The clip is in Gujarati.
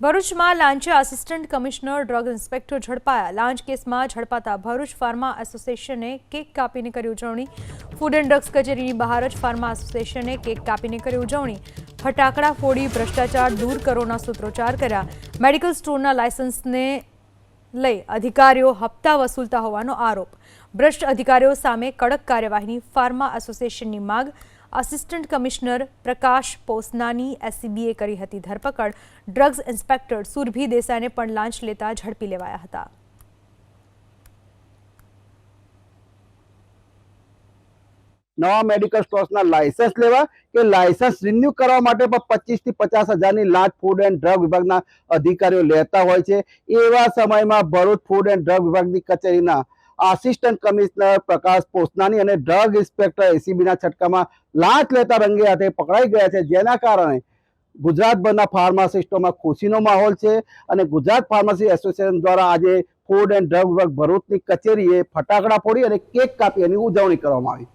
ભરૂચમાં લાંચે આસિસ્ટન્ટ કમિશનર ડ્રગ ઇન્સ્પેક્ટર ઝડપાયા। લાંચ કેસમાં ઝડપાતા ભરૂચ ફાર્મા એસોસિએશને કેક કાપીને કરી ઉજવણી। ફૂડ એન્ડ ડ્રગ્સ કચેરીની બહાર જ ફાર્મા એસોસિએશને કેક કાપીને કરી ઉજવણી। ફટાકડા ફોડી ભ્રષ્ટાચાર દૂર કરોના સૂત્રોચ્ચાર કર્યા। મેડિકલ સ્ટોરના લાયસન્સને લઈ અધિકારીઓ હપ્તા વસૂલતા હોવાનો આરોપ। ભ્રષ્ટ અધિકારીઓ સામે કડક કાર્યવાહીની ફાર્મા એસોસિએશનની માંગ। આસિસ્ટન્ટ કમિશનર પ્રકાશ પોસનાની એસીબીએ કરી હતી ધરપકડ। ડ્રગ્સ ઇન્સ્પેક્ટર સુરભી દેસાઈને પણ લાંચ લેતા ઝડપી લેવાયા હતા। નવા મેડિકલ સ્ટોર્સના લાયસન્સ લેવા કે લાયસન્સ રિન્યુ કરવા માટે પણ 25 થી 50 હજારની લાંચ ફૂડ એન્ડ ડ્રગ વિભાગના અધિકારીઓ લેતા હોય છે। એવા સમયમાં ભરૂચ ફૂડ એન્ડ ડ્રગ વિભાગની કચેરીના આસિસ્ટન્ટ કમિશનર પ્રકાશ પોસનાની અને ડ્રગ ઇન્સ્પેક્ટર એસીબીના છટકામાં લાંચ લેતા રંગે હાથે પકડાઈ ગયા છે, જેના કારણે ગુજરાતભરના ફાર્માસિસ્ટોમાં ખુશીનો માહોલ છે। અને ગુજરાત ફાર્મસી એસોસિએશન દ્વારા આજે ફૂડ એન્ડ ડ્રગ વિભાગ ભરૂચની કચેરીએ ફટાકડા ફોડી અને કેક કાપી એની ઉજવણી કરવામાં આવી।